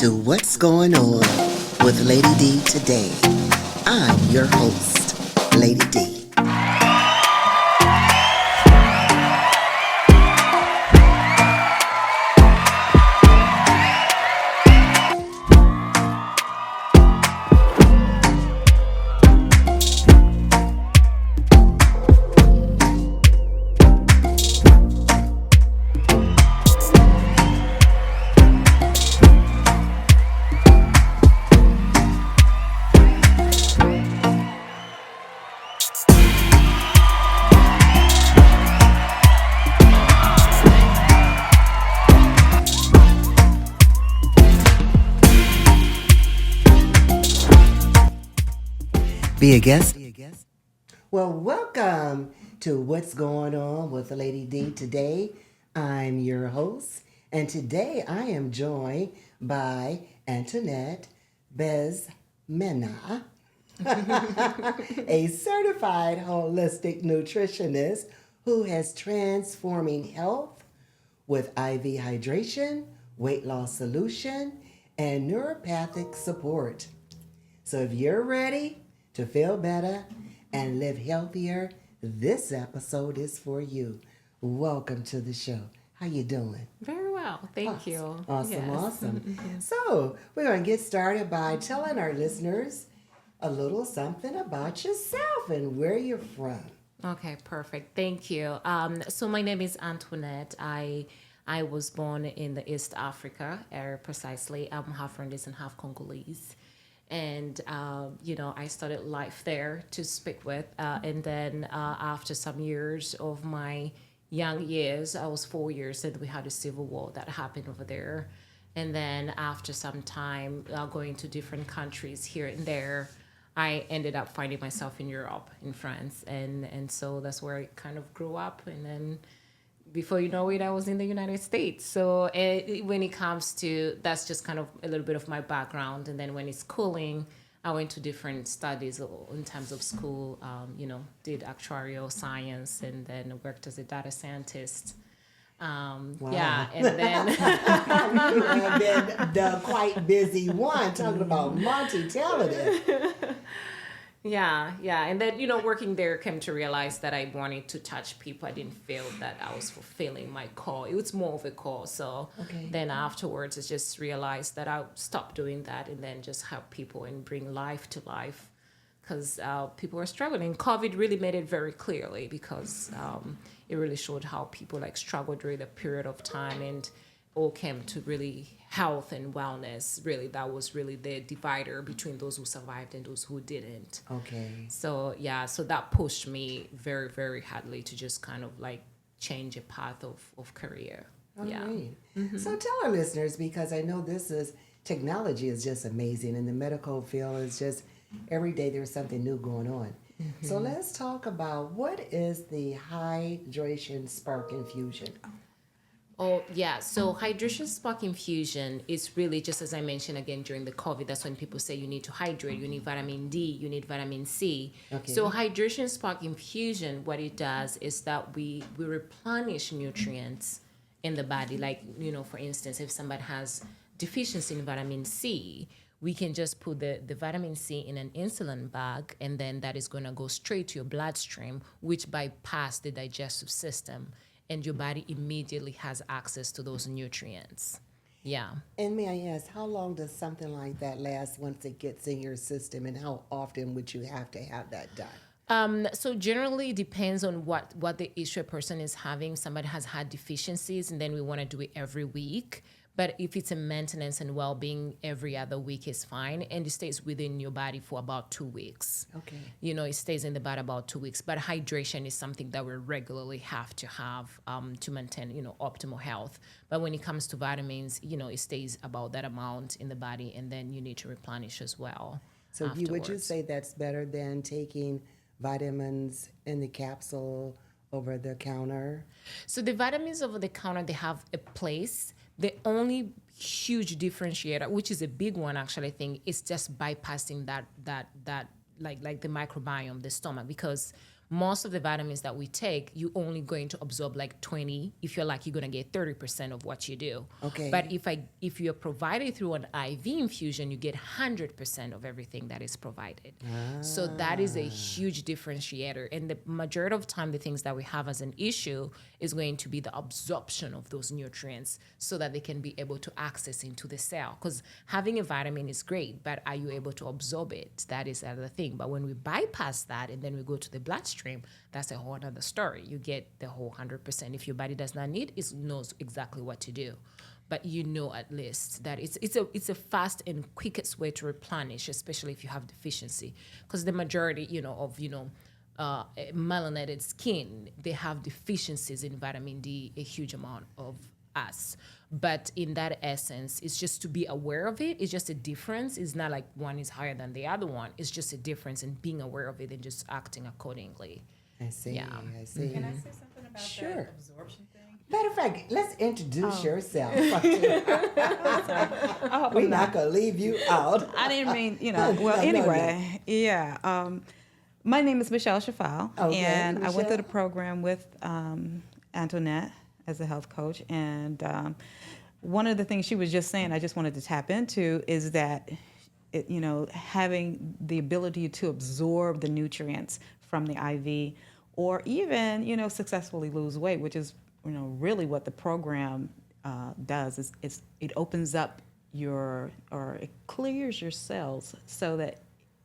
to What's Going On with Lady D today. I'm your host, Lady D. Be a guest? Well, welcome to What's Going On with Lady D today. I'm your host, and today I am joined by Antoinette Bezmena, a certified holistic nutritionist who has transforming health with IV hydration, weight loss solution, and neuropathic support. So if you're ready to feel better and live healthier, this episode is for you. Welcome to the show. How you doing? Very well, thank you. Awesome, Yes. awesome. So we're going to get started by telling our listeners a little something about yourself and where you're from. Okay, perfect. Thank you. So my name is Antoinette. I was born in the East Africa area precisely. I'm half Rwandese and half Congolese. And, I started life there to speak with. And then after some years of my young years, I was 4 years, and we had a civil war that happened over there. And then after some time going to different countries here and there, I ended up finding myself in Europe, in France. And so that's where I kind of grew up. And then before you know it, I was in the United States. So when it comes to, that's just kind of a little bit of my background. And then when it's schooling, I went to different studies in terms of school, did actuarial science and then worked as a data scientist. Wow. Yeah, and then You have been the quite busy one talking about multi-talented. Yeah. And then, working there came to realize that I wanted to touch people. I didn't feel that I was fulfilling my call. It was more of a call. So then afterwards, I just realized that I'll stop doing that and then just help people and bring life to life because people are struggling. COVID really made it very clearly because it really showed how people struggled during the period of time and all came to really health and wellness. Really, that was really the divider between those who survived and those who didn't. Okay. So that pushed me very, very hardly to just kind of change a path of career. All right. So tell our listeners, because I know technology is just amazing and the medical field is just, every day there's something new going on. So let's talk about what is the Hydration Spark Infusion? Oh, yeah. So Hydration Spark Infusion is really, just as I mentioned again during the COVID, that's when people say you need to hydrate, you need vitamin D, you need vitamin C. Okay. So Hydration Spark Infusion, what it does is that we replenish nutrients in the body. For instance, if somebody has deficiency in vitamin C, we can just put the vitamin C in an insulin bag, and then that is going to go straight to your bloodstream, which bypass the digestive system. And your body immediately has access to those nutrients. Yeah. And may I ask, how long does something like that last once it gets in your system, and how often would you have to have that done? So generally it depends on what the issue a person is having. Somebody has had deficiencies, and then we want to do it every week. But if it's a maintenance and well-being, every other week is fine. And it stays within your body for about 2 weeks. Okay. It stays in the body about 2 weeks. But hydration is something that we regularly have to have to maintain, optimal health. But when it comes to vitamins, it stays about that amount in the body. And then you need to replenish as well. So would you say that's better than taking vitamins in the capsule over the counter? So the vitamins over the counter, they have a place. The only huge differentiator, which is a big one actually, I think, is just bypassing that like the microbiome, the stomach, because most of the vitamins that we take, you're only going to absorb like 20. If you're like, you're going to get 30% of what you do. Okay. But if you're provided through an IV infusion, you get 100% of everything that is provided. So that is a huge differentiator. And the majority of time, the things that we have as an issue is going to be the absorption of those nutrients so that they can be able to access into the cell. Because having a vitamin is great, but are you able to absorb it? That is the other thing. But when we bypass that and then we go to the bloodstream, that's a whole other story. You get the whole 100%. If your body does not need, it knows exactly what to do. But you know at least that it's a fast and quickest way to replenish, especially if you have deficiency. Because the majority, of melanated skin, they have deficiencies in vitamin D, a huge amount of us. But in that essence, it's just to be aware of it. It's just a difference. It's not like one is higher than the other one. It's just a difference in being aware of it and just acting accordingly. I see. Yeah. I see. Can I say something about Sure. that absorption thing? Matter of fact, let's introduce yourself. I hope We're I'm not gonna leave you out. I didn't mean, No, well, no, anyway, yeah. My name is Michelle Shafal, Okay, and I went Michelle. through the program with Antoinette as a health coach. And one of the things she was just saying, I just wanted to tap into, is that, having the ability to absorb the nutrients from the IV, or even, successfully lose weight, which is, really what the program does. It opens up it clears your cells so that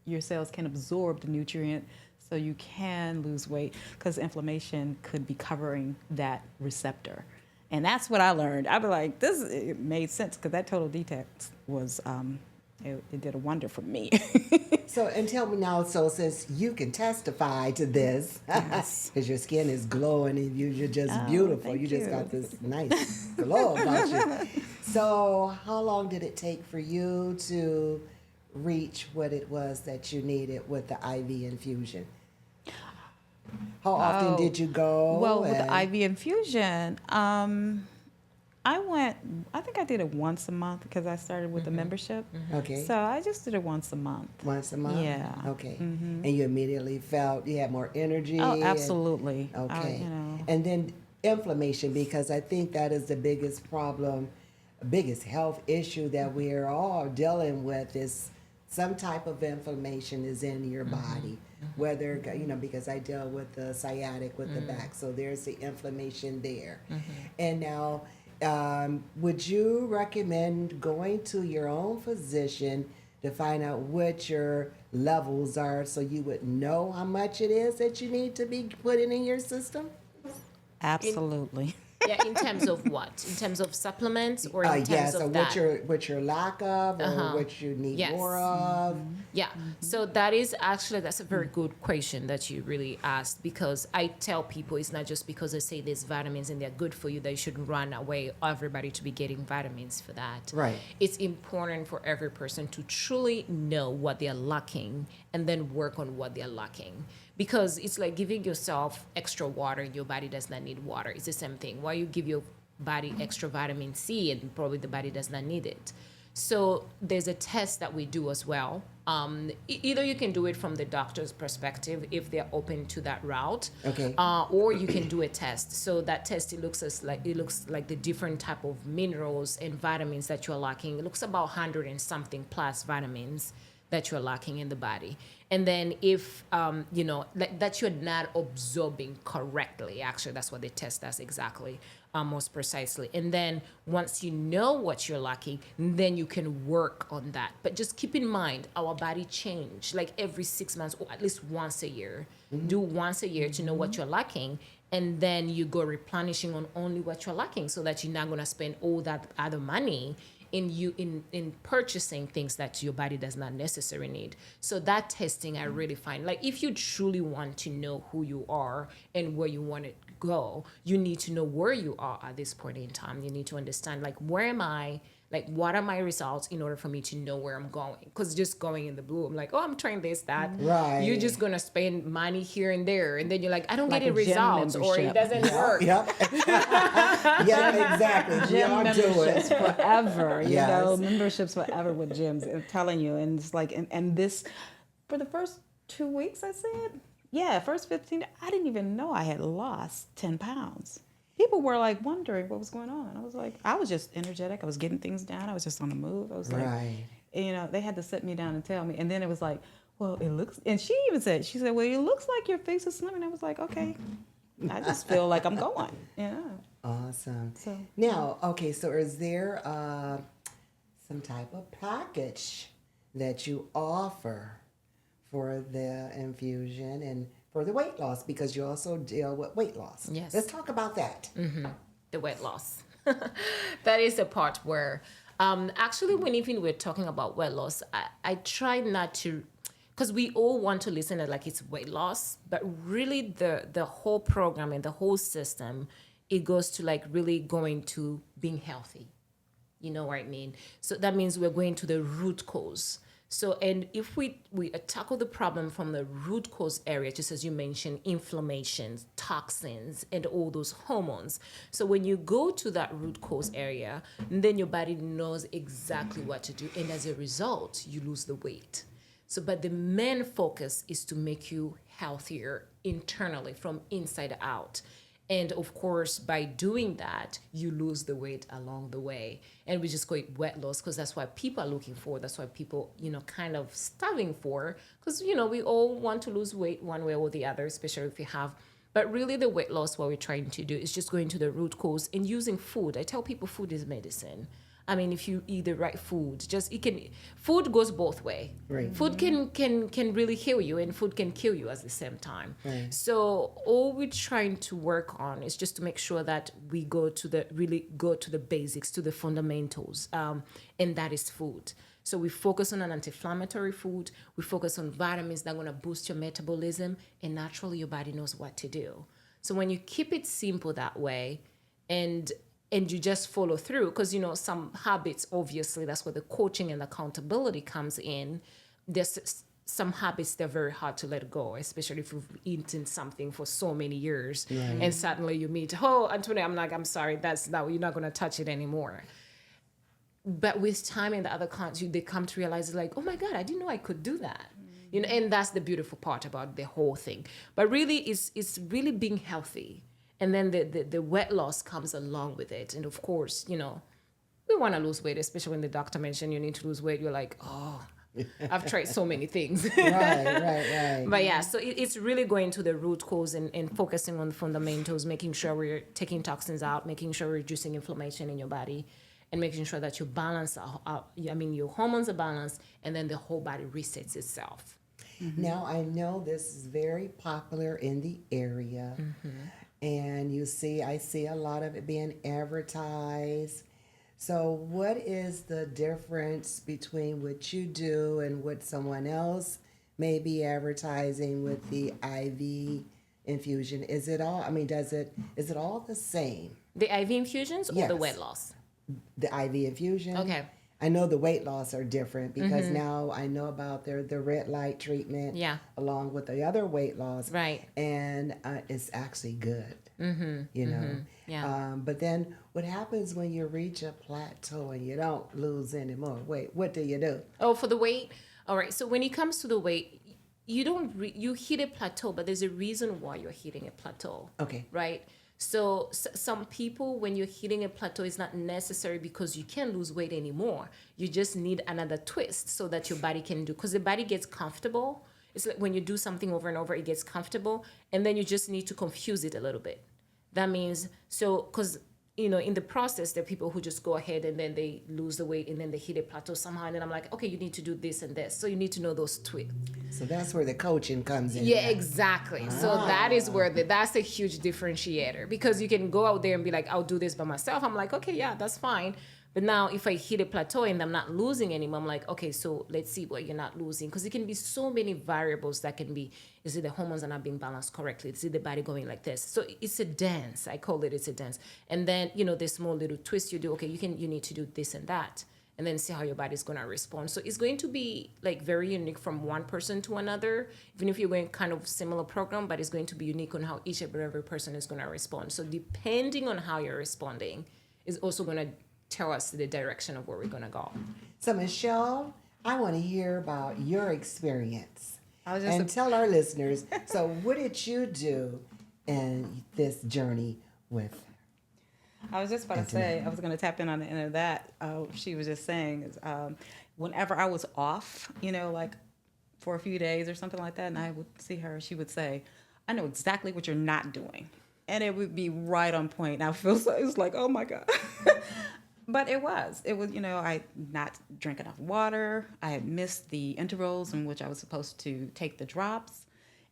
your cells can absorb the nutrient so you can lose weight, because inflammation could be covering that receptor. And that's what I learned. I'd be like, it made sense, because that total detox was, it did a wonder for me. So, and tell me now, so since you can testify to this, because Yes. your skin is glowing and you're just beautiful. thank You just you. got this nice glow about you. So, how long did it take for you to reach what it was that you needed with the IV infusion? How often Oh, did you go? Well, with the and- IV infusion, I think I did it once a month, because I started with the membership. Okay. So I just did it once a month. Once a month? Yeah. Okay. And you immediately felt you had more energy? Oh, and- absolutely. Okay. You know. And then inflammation, because I think that is the biggest problem, biggest health issue that we're all dealing with, is some type of inflammation is in your body. Whether, because I deal with the sciatic with the back, so there's the inflammation there. And now, would you recommend going to your own physician to find out what your levels are so you would know how much it is that you need to be putting in your system? Absolutely. Yeah, in terms of what? In terms of supplements, or in terms Yeah, of so that? what your lack of, or what you need Yes. more of. Yeah, so that's a very good question that you really asked, because I tell people it's not just because I say there's vitamins and they're good for you that you should run away everybody to be getting vitamins for that. Right. It's important for every person to truly know what they're lacking and then work on what they're lacking. Because it's like giving yourself extra water and your body does not need water. It's the same thing. Why you give your body extra vitamin C and probably the body does not need it. So there's a test that we do as well. Either you can do it from the doctor's perspective if they're open to that route, Okay. or you can do a test. So that test, it looks like the different type of minerals and vitamins that you're lacking. It looks about 100 and something plus vitamins that you're lacking in the body. And then if, that you're not absorbing correctly, actually, that's what the test does exactly, most precisely. And then once you know what you're lacking, then you can work on that. But just keep in mind, our body change like every 6 months, or at least once a year. Do once a year to know what you're lacking. And then you go replenishing on only what you're lacking, so that you're not going to spend all that other money in purchasing things that your body does not necessarily need. So that testing, I really find, like, if you truly want to know who you are and where you want to go, you need to know where you are at this point in time. You need to understand, like, where am I? Like, what are my results, in order for me to know where I'm going? Because just going in the blue, I'm like, oh, I'm trying this, that. Right. You're just going to spend money here and there. And then you're like, I don't Like get a any gym results, or it membership. doesn't work. Yep. Yeah, exactly. We Gym all do memberships it. forever, Yes. memberships forever with gyms. I'm telling you, and it's like, and this, for the first 2 weeks, I said, Yeah, first 15, I didn't even know I had lost 10 pounds. People were like wondering what was going on. I was like, I was just energetic. I was getting things done. I was just on the move. I was like, Right. they had to sit me down and tell me. And then it was like, well, it looks, and she even said, well, it looks like your face is slimming. I was like, okay, I just feel like I'm going. Yeah. Awesome. So, Now, okay, so is there some type of package that you offer for the infusion and for the weight loss? Because you also deal with weight loss. Yes. Let's talk about that. The weight loss. That is the part where, actually, when even we're talking about weight loss, I try not to, because we all want to listen to like it's weight loss, but really the whole program and the whole system, it goes to like really going to being healthy. You know what I mean? So that means we're going to the root cause. So, and if we tackle the problem from the root cause area, just as you mentioned, inflammation, toxins, and all those hormones. So when you go to that root cause area, then your body knows exactly what to do. And as a result, you lose the weight. So, but the main focus is to make you healthier internally from inside out. And of course, by doing that, you lose the weight along the way. And we just call it weight loss because that's what people are looking for. That's what people, kind of starving for. Because, we all want to lose weight one way or the other, especially if you have. But really, the weight loss, what we're trying to do is just going to the root cause and using food. I tell people food is medicine. I mean, if you eat the right food, food goes both way. Right. Food can really heal you and food can kill you at the same time. Right. So all we're trying to work on is just to make sure that we go to the basics, to the fundamentals, and that is food. So we focus on an anti-inflammatory food. We focus on vitamins that are going to boost your metabolism, and naturally your body knows what to do. So when you keep it simple that way, and you just follow through, because some habits, obviously that's where the coaching and accountability comes in. There's some habits that are very hard to let go, especially if you've eaten something for so many years, and suddenly you meet, Antonia, I'm sorry, you're not going to touch it anymore. But with time and the other clients, they come to realize like, oh my God, I didn't know I could do that. And that's the beautiful part about the whole thing. But really, it's really being healthy. And then the weight loss comes along with it. And of course, we want to lose weight, especially when the doctor mentioned you need to lose weight. You're like, oh, I've tried so many things. Right. But yeah, so it's really going to the root cause and focusing on the fundamentals, making sure we're taking toxins out, making sure we're reducing inflammation in your body, and making sure that you balance out. Your hormones are balanced, and then the whole body resets itself. Mm-hmm. Now, I know this is very popular in the area. Mm-hmm. And I see a lot of it being advertised. So what is the difference between what you do and what someone else may be advertising with the IV infusion? Is it all, is it all the same? The IV infusions or Yes. the weight loss? The IV infusion? Okay. I know the weight loss are different because now I know about the red light treatment along with the other weight loss. Right. And it's actually good, Yeah. But then what happens when you reach a plateau and you don't lose any more weight? What do you do? Oh, for the weight? All right. So when it comes to the weight, you hit a plateau, but there's a reason why you're hitting a plateau. Okay. Right? So some people, when you're hitting a plateau, it's not necessary because you can't lose weight anymore. You just need another twist so that your body can do, because the body gets comfortable. It's like when you do something over and over, it gets comfortable, and then you just need to confuse it a little bit. That means, because in the process, there are people who just go ahead and then they lose the weight and then they hit a plateau somehow. And then I'm like, okay, you need to do this and this. So you need to know those twists. So that's where the coaching comes in. Yeah, exactly. So that is where that's a huge differentiator, because you can go out there and be like, I'll do this by myself. I'm like, okay, yeah, that's fine. But now if I hit a plateau and I'm not losing anymore, I'm like, okay, so let's see what you're not losing. Because it can be so many variables that can be, is it the hormones are not being balanced correctly? Is it the body going like this? So it's a dance. I call it's a dance. And then, the small little twist you do, okay, you need to do this and that. And then see how your body's going to respond. So it's going to be like very unique from one person to another, even if you're going kind of similar program, but it's going to be unique on how each and every person is going to respond. So depending on how you're responding is also going to tell us the direction of where we're going to go. So Michelle, I want to hear about your experience. I was just And tell our listeners, so what did you do in this journey with? I was just about to say, I was going to tap in on the end of that. She was just saying, is, whenever I was off, like for a few days or something like that, and I would see her, she would say, I know exactly what you're not doing. And it would be right on point. And I feel so, it was like, oh my God. But it was, I not drank enough water. I had missed the intervals in which I was supposed to take the drops.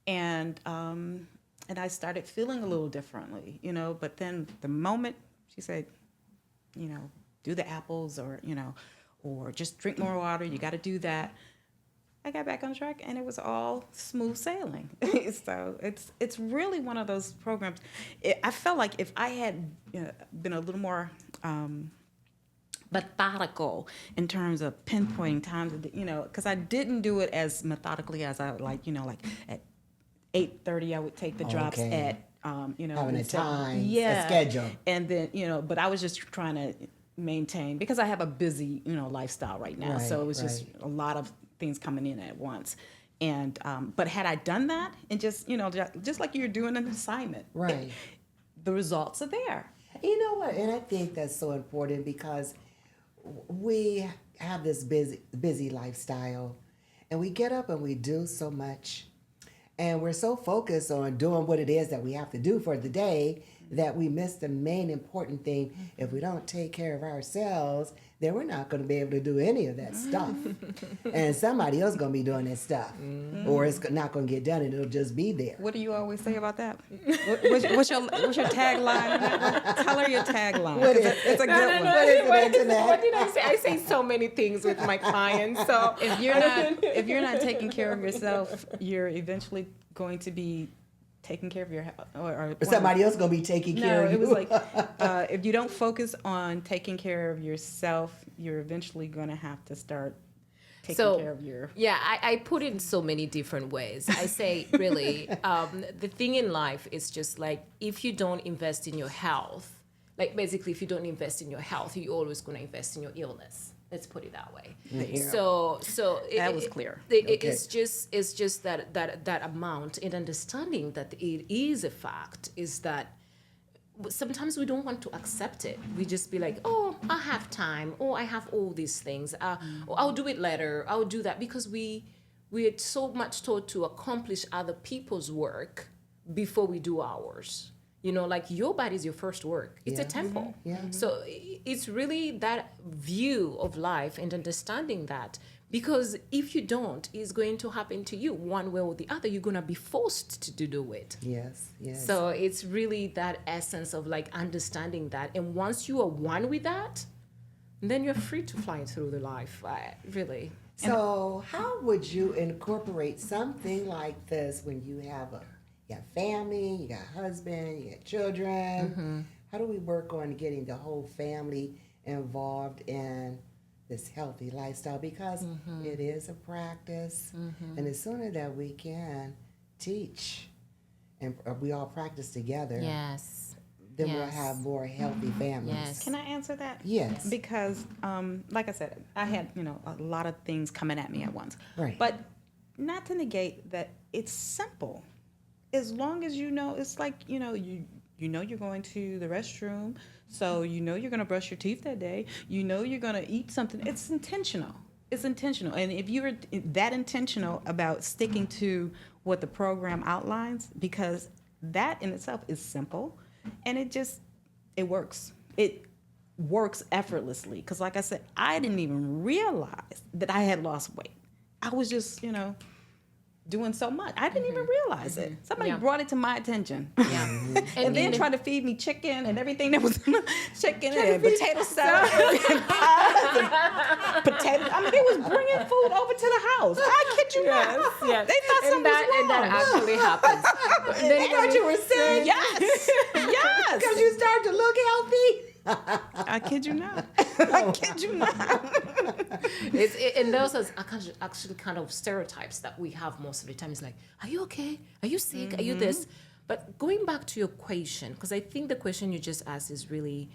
And I started feeling a little differently, but then the moment she said, do the apples or just drink more water, you got to do that. I got back on track and it was all smooth sailing. So it's really one of those programs. I felt like if I had been a little more methodical in terms of pinpointing times, because I didn't do it as methodically as I would like at 8:30 I would take the drops Okay. at Having a time, yeah, a schedule. and then but I was just trying to maintain because I have a busy lifestyle right now, so it was just a lot of things coming in at once. And but had I done that and just just like you're doing an assignment, Right. the results are there. You know what? And I think that's so important because we have this busy lifestyle, and we get up and we do so much, and we're so focused on doing what it is that we have to do for the day that we miss the main important thing. If we don't take care of ourselves, then we're not going to be able to do any of that stuff. And somebody else is going to be doing that stuff. Or it's not going to get done and it'll just be there. What do you always say about that? What's your tagline? Tell her your tagline. 'Cause it's a good one. What is it, Antoinette? What did I say? I say so many things with my clients. So If you're not taking care of yourself, you're eventually going to be taking care of your or Somebody else is going to be taking care of you. it was like if you don't focus on taking care of yourself, you're eventually going to have to start taking care of your. Yeah, I put it in so many different ways. I say, really, the thing in life is just like if you don't invest in your health, like basically if you don't invest in your health, you're always going to invest in your illness. Let's put it that way. Yeah. So That was clear. It's just that amount and understanding that it is a fact is that sometimes we don't want to accept it. We just be like, oh, I have time. Oh, I have all these things. Oh, I'll do it later. I'll do that because we're so much taught to accomplish other people's work before we do ours. Like your body is your first work. It's a temple. Yeah. So it's really that view of life and understanding that, because if you don't, it's going to happen to you one way or the other. You're going to be forced to do it. Yes. So it's really that essence of like understanding that. And once you are one with that, then you're free to fly through the life, really. So how would you incorporate something like this when you have family, you got husband, you got children? How do we work on getting the whole family involved in this healthy lifestyle? Because it is a practice, and the sooner that we can teach and we all practice together, Yes. then we'll have more healthy families. Yes. Can I answer that? Yes. Because, like I said, I had a lot of things coming at me at once. Right. But not to negate that it's simple. As long as it's like you know you're going to the restroom, so you're going to brush your teeth that day. You're going to eat something. It's intentional. And if you're that intentional about sticking to what the program outlines, because that in itself is simple, and it works. It works effortlessly. Because like I said, I didn't even realize that I had lost weight. I was just doing so much. I didn't even realize it. Somebody brought it to my attention. Yeah. And then tried to feed me chicken and everything that was in the chicken and potato salad and pies and potatoes. I mean, they was bringing food over to the house. I kid you not. Yes. They thought something was wrong. And that actually happens. And they thought you were sick. Yes. Yes. Because you started to look healthy. I kid you not. I kid you not. And those are actually kind of stereotypes that we have most of the time. It's like, are you okay? Are you sick? Are you this? But going back to your question, because I think the question you just asked is really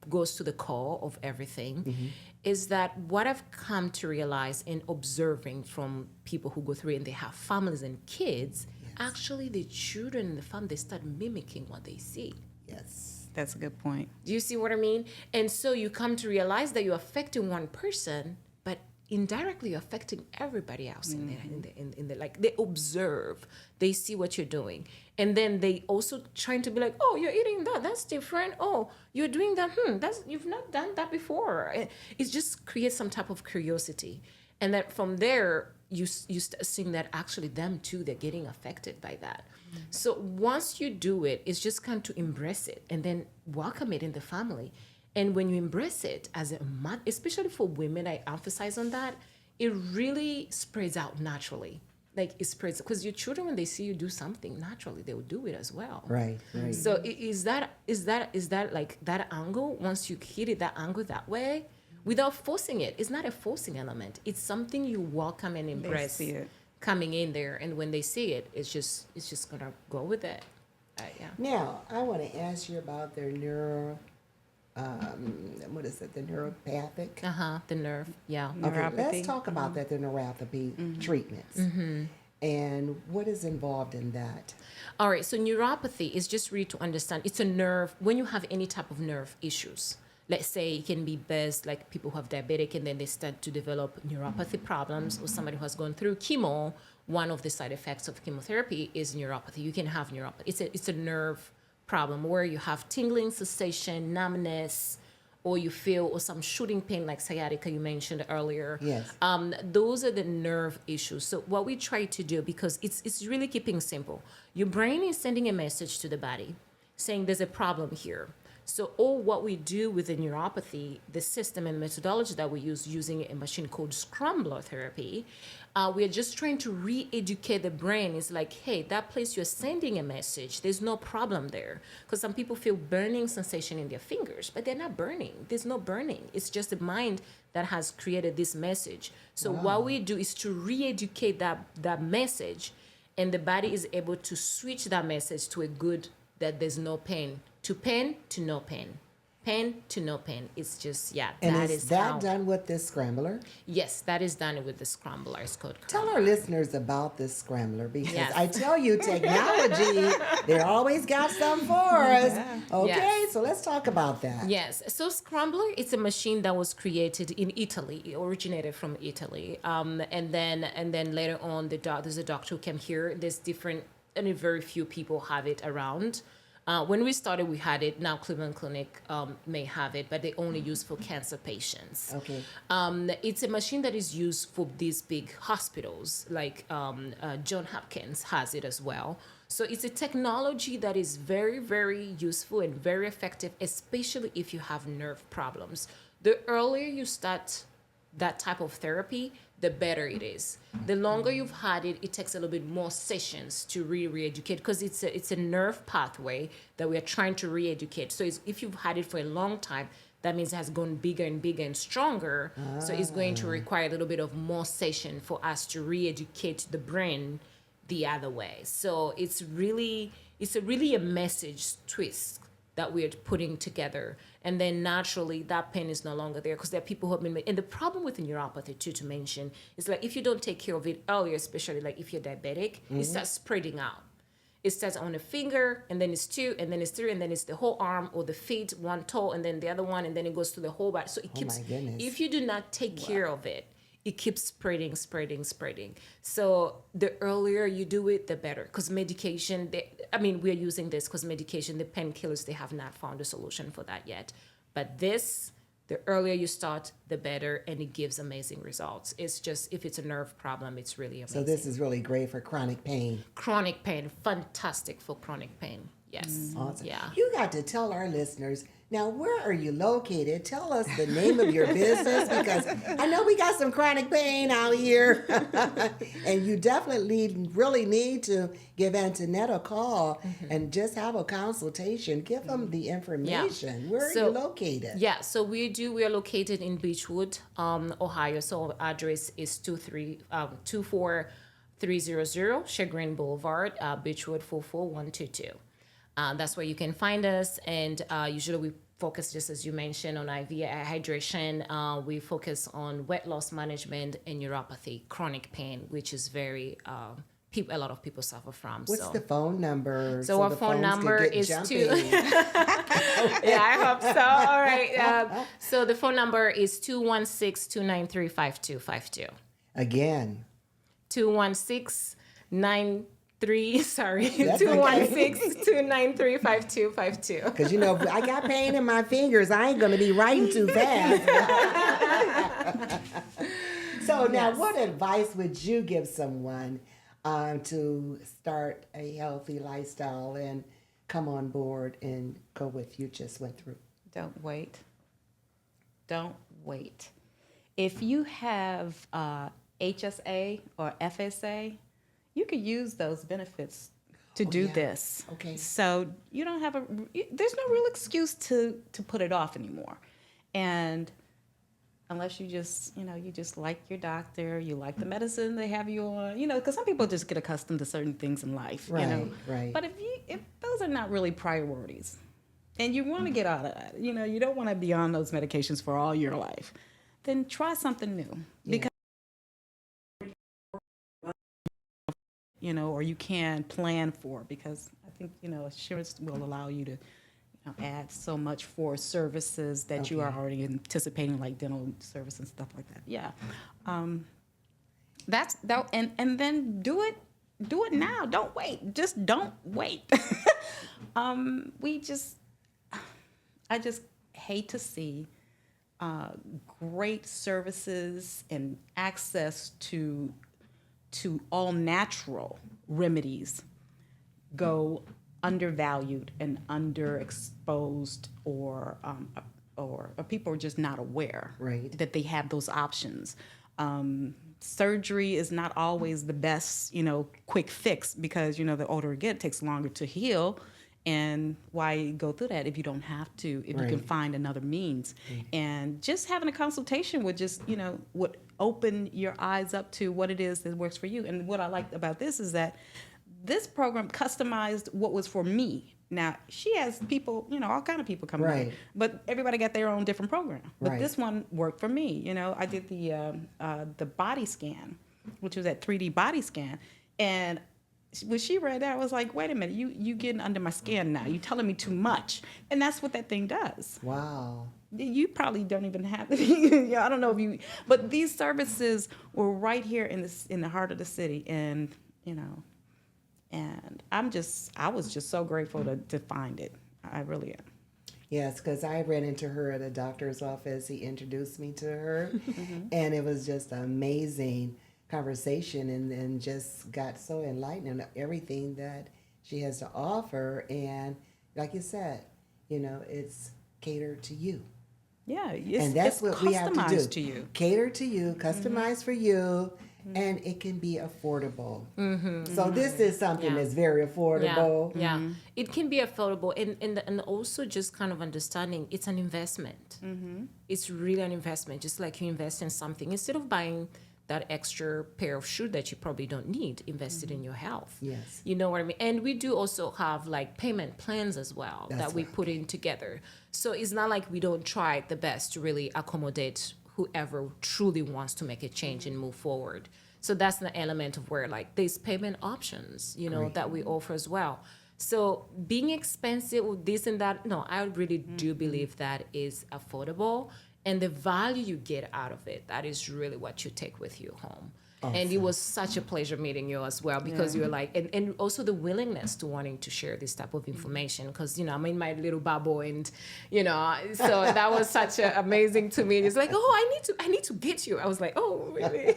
goes to the core of everything, is that what I've come to realize in observing from people who go through it and they have families and kids, actually the children in the family, they start mimicking what they see. Yes. That's a good point. Do you see what I mean? And so you come to realize that you're affecting one person, but indirectly you're affecting everybody else in the like they observe, they see what you're doing. And then they also trying to be like, oh, you're eating that, that's different. Oh, you're doing that, that's you've not done that before. It just creates some type of curiosity. And then from there, you start seeing that actually them too, they're getting affected by that. So once you do it, it's just kind of to embrace it and then welcome it in the family. And when you embrace it as a mother, especially for women, I emphasize on that, it really spreads out naturally. Like it spreads, because your children, when they see you do something naturally, they will do it as well. Right. So is that like that angle? Once you hit it that angle that way, without forcing it, it's not a forcing element. It's something you welcome and embrace see it. coming in there, and when they see it, it's just gonna go with it. Yeah. Now, I want to ask you about their what is it, the neuropathic? The nerve. Yeah. Okay, Neuropathy. let's talk about that, the neuropathy treatments. And what is involved in that? All right. So neuropathy is just really to understand. It's a nerve. When you have any type of nerve issues, let's say it can be best like people who have diabetic and then they start to develop neuropathy problems, or somebody who has gone through chemo. One of the side effects of chemotherapy is neuropathy. You can have neuropathy. It's a nerve problem where you have tingling, sensation, numbness, or you feel or some shooting pain like sciatica you mentioned earlier. Yes. Those are the nerve issues. So what we try to do, because it's really keeping simple. Your brain is sending a message to the body saying there's a problem here. So all what we do with the neuropathy, the system and methodology that we use using a machine called scrambler therapy, we are just trying to re-educate the brain. It's like, hey, that place you're sending a message, there's no problem there. Because some people feel burning sensation in their fingers, but they're not burning. There's no burning. It's just the mind that has created this message. So what we do is to re-educate that message, and the body is able to switch that message to a good, that there's no pain, to pain to no pain. Pain to no pain. It's just, And that is is that how. done with this scrambler? Yes, that is done with the scrambler. It's called Tell our listeners about this scrambler, because Yes. I tell you, technology, they always got something for us. Okay, Yes. so let's talk about that. Yes. So Scrambler, it's a machine that was created in Italy. It originated from Italy. And then later on, there's a doctor who came here. There's different, and very few people have it around. When we started, we had it. Now Cleveland Clinic may have it, but they only use for cancer patients. Okay. It's a machine that is used for these big hospitals, like John Hopkins has it as well. So it's a technology that is very, very useful and very effective, especially if you have nerve problems. The earlier you start that type of therapy, the better it is. The longer you've had it, it takes a little bit more sessions to re-educate, because it's a nerve pathway that we are trying to re-educate. So if you've had it for a long time, that means it has gone bigger and bigger and stronger. So it's going to require a little bit of more session for us to re-educate the brain the other way. So it's really a message twist that we're putting together. And then naturally that pain is no longer there, because there are people who have been, and the problem with the neuropathy too, to mention, is like if you don't take care of it earlier, especially like if you're diabetic, it starts spreading out. It starts on a finger, and then it's two, and then it's three, and then it's the whole arm or the feet, one toe, and then the other one, and then it goes to the whole body. So it keeps, my goodness. if you do not take care of it, it keeps spreading. So the earlier you do it, the better. Because medication, we're using this because medication, the painkillers, they have not found a solution for that yet. But this, the earlier you start, the better, and it gives amazing results. It's just, if it's a nerve problem, it's really amazing. So this is really great for chronic pain. Chronic pain, fantastic for chronic pain. Yes. Awesome. Yeah. You got to tell our listeners, now, where are you located? Tell us the name of your business, because I know we got some chronic pain out here. And you definitely really need to give Antoinette a call and just have a consultation. Give them the information. Where are you located? Yeah, so we are located in Beechwood, Ohio. So our address is 24300 Chagrin Boulevard, Beechwood 44122. That's where you can find us, and usually we focus, just as you mentioned, on IV hydration. We focus on weight loss management and neuropathy, chronic pain, which is very a lot of people suffer from. What's the phone number? So our the phone phones can number get is jumping? Yeah, I hope so. All right. So the phone number is 216-293-5252. Again. 216-93, sorry, That's okay. 216-293-5252. Because, if I got pain in my fingers, I ain't going to be writing too fast. So now, Yes. what advice would you give someone to start a healthy lifestyle and come on board and go what you just went through? Don't wait. Don't wait. If you have HSA or FSA, you could use those benefits to do yeah. this. Okay. So you don't have there's no real excuse to put it off anymore. And unless you just like your doctor, you like the medicine they have you on, because some people just get accustomed to certain things in life, Right, right. But if those are not really priorities, and you want to get out of that, you don't want to be on those medications for all your life, then try something new. Because or you can plan for, because I think insurance will allow you to add so much for services that you are already anticipating, like dental service and stuff like that. Yeah, that's that, and then do it now. Don't wait. Just don't wait. I just hate to see great services and access to all natural remedies go undervalued and underexposed, or people are just not aware that they have those options. Surgery is not always the best, quick fix, because the older you get, it takes longer to heal. And why go through that if you don't have to, if you can find another means? And just having a consultation would just, would open your eyes up to what it is that works for you. And what I liked about this is that this program customized what was for me. Now, she has people, all kind of people coming in, but everybody got their own different program. But this one worked for me. I did the body scan, which was that 3D body scan. And when she read that, I was like, wait a minute, you getting under my skin now. You telling me too much. And that's what that thing does. Wow. You probably don't even have it. I don't know if you, but these services were right here in the heart of the city. And, and I was just so grateful to find it. I really am. Yes, because I ran into her at a doctor's office. He introduced me to her, and it was just an amazing conversation, and just got so enlightened on everything that she has to offer. And like you said, it's catered to you. Yeah, and that's what we have to do. To you. Cater to you, customize for you, and it can be affordable. So this is something that's very affordable. Yeah, it can be affordable, and also just kind of understanding it's an investment. It's really an investment, just like you invest in something. Instead of buying that extra pair of shoes that you probably don't need, invested in your health. Yes. You know what I mean? And we do also have like payment plans as well that we put in together. So it's not like we don't try the best to really accommodate whoever truly wants to make a change and move forward. So that's the element of where like there's payment options, that we offer as well. So being expensive with this and that, no, I really do believe that is affordable. And the value you get out of it, that is really what you take with you home. Awesome. And it was such a pleasure meeting you as well, because you're like, and also the willingness to wanting to share this type of information, because, I'm in my little bubble, and, so that was such amazing to me. It's like, oh, I need to get you. I was like, oh, really?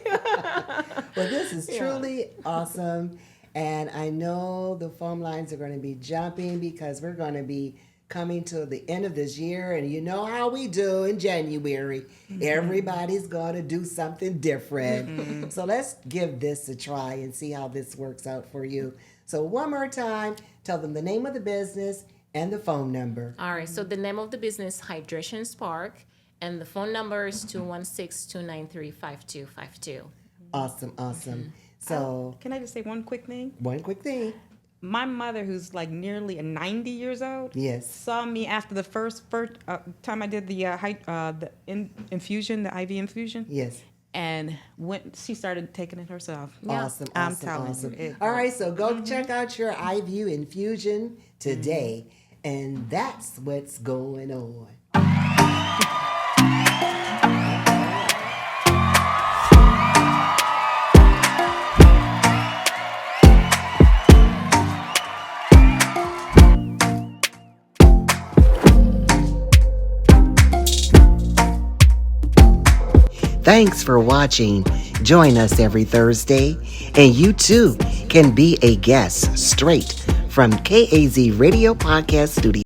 Well, this is truly awesome. And I know the phone lines are going to be jumping, because we're going to be coming to the end of this year, and you know how we do in January. Everybody's going to do something different. So let's give this a try and see how this works out for you. So one more time, tell them the name of the business and the phone number. All right, so the name of the business, Hydration Spark, and the phone number is 216-293-5252. Awesome. So can I just say one quick thing? one quick thing. my mother, who's like nearly 90 years old, Yes. saw me after the first time I did the infusion, the IV infusion. Yes. And she started taking it herself. Yeah. Awesome. I'm Awesome. telling Awesome. you, it All right. works. So go check out your IV infusion today. And that's what's going on. Thanks for watching. Join us every Thursday, and you too can be a guest straight from KAZ Radio Podcast Studio.